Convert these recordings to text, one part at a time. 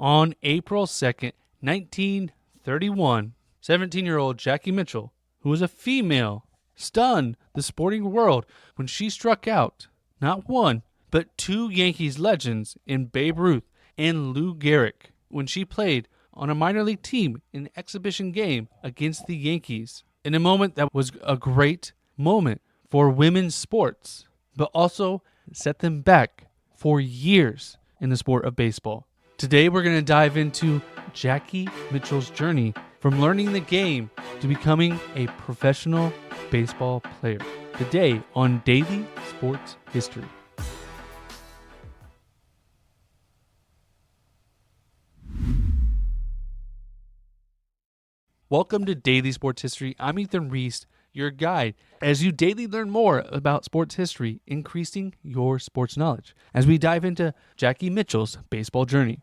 On April 2nd, 1931, 17-year-old Jackie Mitchell, who was a female, stunned the sporting world when she struck out not one, but two Yankees legends in Babe Ruth and Lou Gehrig when she played on a minor league team in an exhibition game against the Yankees, in a moment that was a great moment for women's sports, but also set them back for years in the sport of baseball. Today we're going to dive into Jackie Mitchell's journey from learning the game to becoming a professional baseball player. Today on Daily Sports History. Welcome to Daily Sports History. I'm Ethan Reese, your guide, as you daily learn more about sports history, increasing your sports knowledge, as we dive into Jackie Mitchell's baseball journey.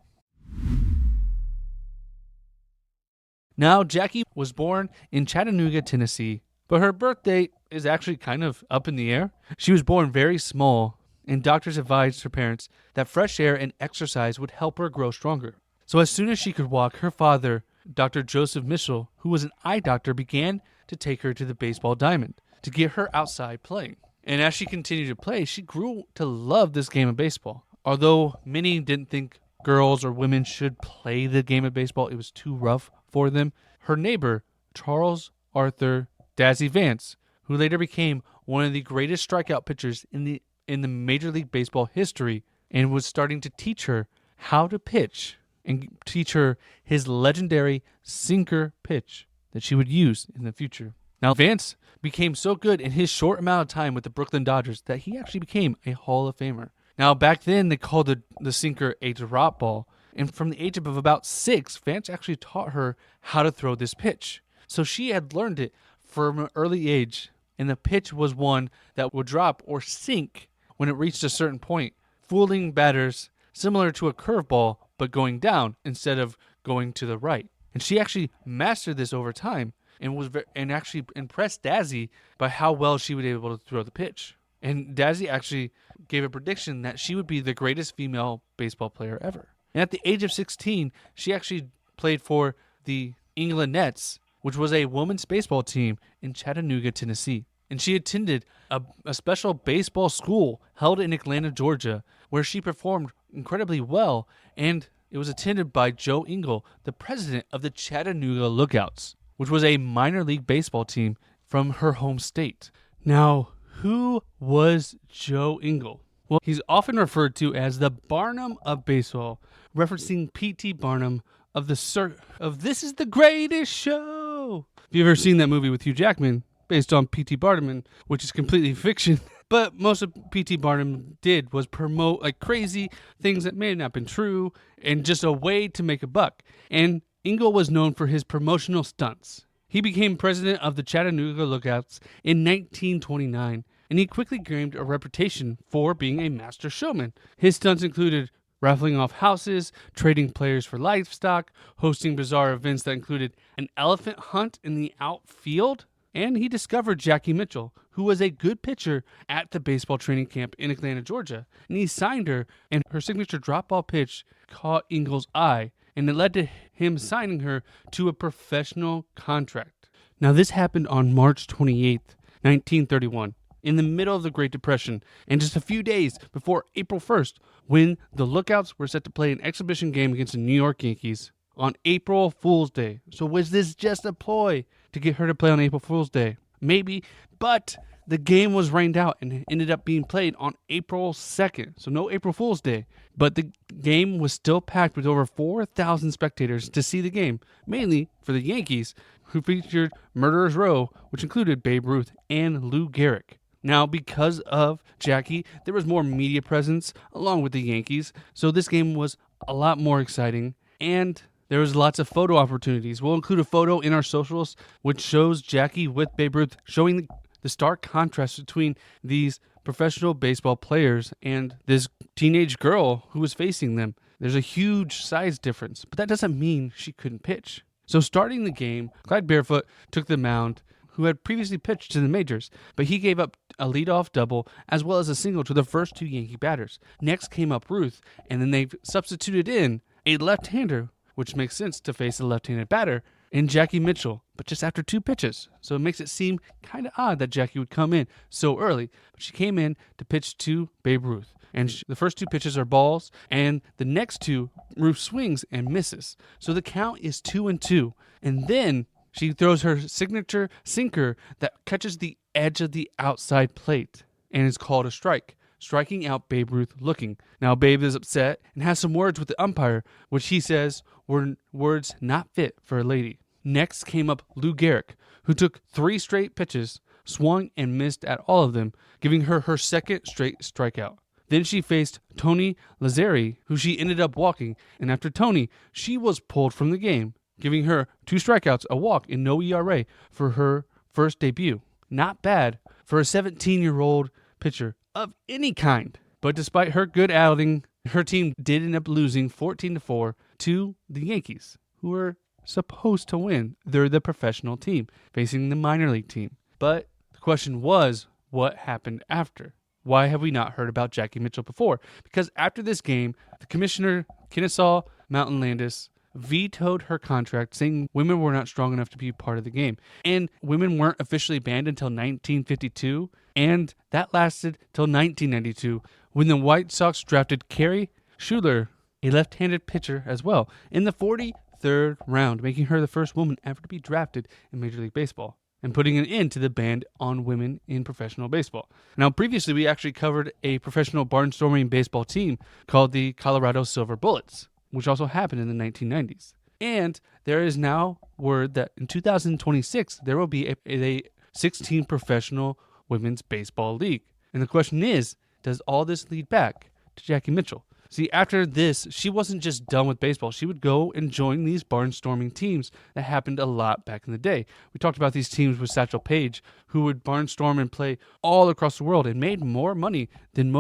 Now, Jackie was born in Chattanooga, Tennessee, but her birth date is actually kind of up in the air. She was born very small, and doctors advised her parents that fresh air and exercise would help her grow stronger. So as soon as she could walk, her father, Dr. Joseph Mitchell, who was an eye doctor, began to take her to the baseball diamond to get her outside playing. And as she continued to play, she grew to love this game of baseball. Although many didn't think girls or women should play the game of baseball, it was too rough for them. Her neighbor, Charles Arthur Dazzy Vance, who later became one of the greatest strikeout pitchers in the Major League Baseball history, and was starting to teach her how to pitch and teach her his legendary sinker pitch that she would use in the future. Now, Vance became so good in his short amount of time with the Brooklyn Dodgers that he actually became a Hall of Famer. Now, back then, they called the sinker a drop ball, and from the age of about 6, Vance actually taught her how to throw this pitch. So she had learned it from an early age, and the pitch was one that would drop or sink when it reached a certain point, fooling batters similar to a curveball, but going down instead of going to the right. And she actually mastered this over time and actually impressed Dazzy by how well she would be able to throw the pitch. And Dazzy actually gave a prediction that she would be the greatest female baseball player ever. And at the age of 16, she actually played for the England Nets, which was a women's baseball team in Chattanooga, Tennessee. And she attended a special baseball school held in Atlanta, Georgia, where she performed incredibly well, and it was attended by Joe Engel, the president of the Chattanooga Lookouts, which was a minor league baseball team from her home state. Now, who was Joe Engel? Well, he's often referred to as the Barnum of baseball, referencing P.T. Barnum of This Is the Greatest Show. Have you ever seen that movie with Hugh Jackman, based on P.T. Barnum, which is completely fiction? But most of P.T. Barnum did was promote like crazy things that may have not been true, and just a way to make a buck. And Engel was known for his promotional stunts. He became president of the Chattanooga Lookouts in 1929, and he quickly gained a reputation for being a master showman. His stunts included raffling off houses, trading players for livestock, hosting bizarre events that included an elephant hunt in the outfield, and he discovered Jackie Mitchell, who was a good pitcher at the baseball training camp in Atlanta, Georgia. And he signed her, and her signature drop ball pitch caught Engel's eye, and it led to him signing her to a professional contract. Now, this happened on March 28th, 1931, in the middle of the Great Depression, and just a few days before April 1st, when the Lookouts were set to play an exhibition game against the New York Yankees on April Fool's Day. So was this just a ploy to get her to play on April Fool's Day? Maybe, but the game was rained out and ended up being played on April 2nd. So no April Fool's Day. But the game was still packed with over 4,000 spectators to see the game, mainly for the Yankees, who featured Murderers Row, which included Babe Ruth and Lou Gehrig. Now, because of Jackie, there was more media presence along with the Yankees, so this game was a lot more exciting, and there was lots of photo opportunities. We'll include a photo in our socials which shows Jackie with Babe Ruth, showing the stark contrast between these professional baseball players and this teenage girl who was facing them. There's a huge size difference, but that doesn't mean she couldn't pitch. So starting the game, Clyde Barefoot took the mound, who had previously pitched to the majors, but he gave up a leadoff double as well as a single to the first two Yankee batters. Next came up Ruth, and then they substituted in a left-hander, which makes sense to face a left-handed batter, in Jackie Mitchell, but just after 2 pitches. So it makes it seem kind of odd that Jackie would come in so early. But she came in to pitch to Babe Ruth. And the first 2 pitches are balls, and the next 2, Ruth swings and misses. So the count is 2-2. And then she throws her signature sinker that catches the edge of the outside plate and is called a strike, striking out Babe Ruth looking. Now Babe is upset and has some words with the umpire, which he says were words not fit for a lady. Next came up Lou Gehrig, who took 3 straight pitches, swung and missed at all of them, giving her her second straight strikeout. Then she faced Tony Lazzari, who she ended up walking, and after Tony, she was pulled from the game, giving her 2 strikeouts, a walk, and no ERA for her first debut. Not bad for a 17-year-old pitcher of any kind. But despite her good outing, her team did end up losing 14-4 to the Yankees, who were supposed to win. They're the professional team facing the minor league team. But the question was, what happened after? Why have we not heard about Jackie Mitchell before? Because after this game, the commissioner, Kennesaw Mountain Landis, vetoed her contract, saying women were not strong enough to be part of the game. And women weren't officially banned until 1952, and that lasted till 1992, when the White Sox drafted Carrie Schuler, a left-handed pitcher as well, in the 43rd round, making her the first woman ever to be drafted in Major League Baseball, and putting an end to the ban on women in professional baseball. Now, previously, we actually covered a professional barnstorming baseball team called the Colorado Silver Bullets, which also happened in the 1990s. And there is now word that in 2026, there will be a 16 professional women's baseball league. And the question is, does all this lead back to Jackie Mitchell? See, after this, she wasn't just done with baseball. She would go and join these barnstorming teams that happened a lot back in the day. We talked about these teams with Satchel Paige, who would barnstorm and play all across the world and made more money than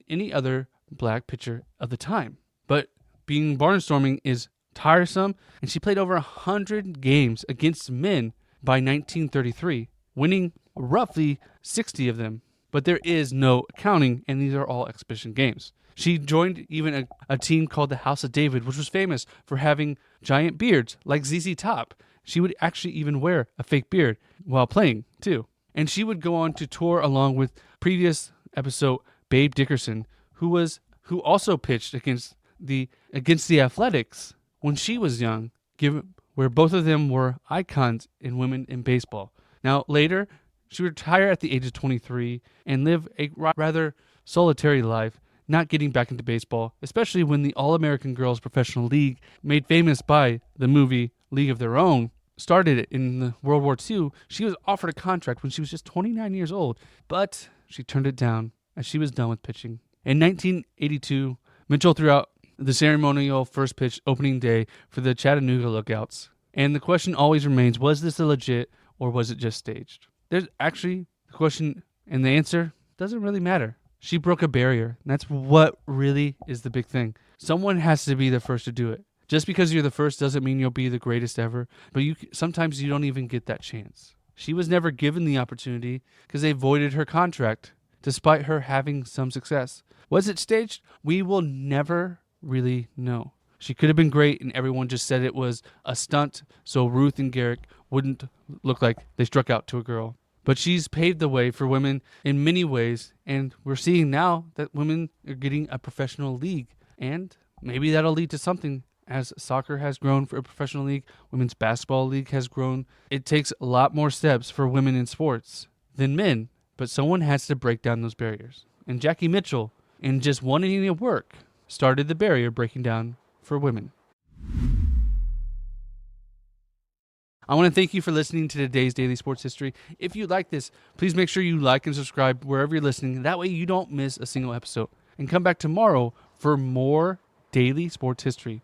any other black pitcher of the time. But being barnstorming is tiresome, and she played over 100 games against men by 1933, winning roughly 60 of them. But there is no accounting, and these are all exhibition games. She joined even a team called the House of David, which was famous for having giant beards like ZZ Top. She would actually even wear a fake beard while playing, too. And she would go on to tour along with previous episode Babe Dickerson, who also pitched against the Athletics when she was young, where both of them were icons in women in baseball. Now, later, she would retire at the age of 23 and live a rather solitary life, not getting back into baseball, especially when the All-American Girls Professional League, made famous by the movie League of Their Own, started in World War II. She was offered a contract when she was just 29 years old, but she turned it down as she was done with pitching. In 1982, Mitchell threw out the ceremonial first pitch opening day for the Chattanooga Lookouts. And the question always remains, was this a legit or was it just staged? There's actually the question, and the answer doesn't really matter. She broke a barrier, and that's what really is the big thing. Someone has to be the first to do it. Just because you're the first doesn't mean you'll be the greatest ever, but sometimes you don't even get that chance. She was never given the opportunity because they voided her contract, despite her having some success. Was it staged? We will never really know. She could have been great, and everyone just said it was a stunt, so Ruth and Gehrig wouldn't look like they struck out to a girl. But she's paved the way for women in many ways, and we're seeing now that women are getting a professional league, and maybe that'll lead to something. As soccer has grown for a professional league, women's basketball league has grown. It takes a lot more steps for women in sports than men, but someone has to break down those barriers. And Jackie Mitchell, in just one inning of work, started the barrier breaking down for women. I want to thank you for listening to today's Daily Sports History. If you like this, please make sure you like and subscribe wherever you're listening. That way you don't miss a single episode. And come back tomorrow for more Daily Sports History.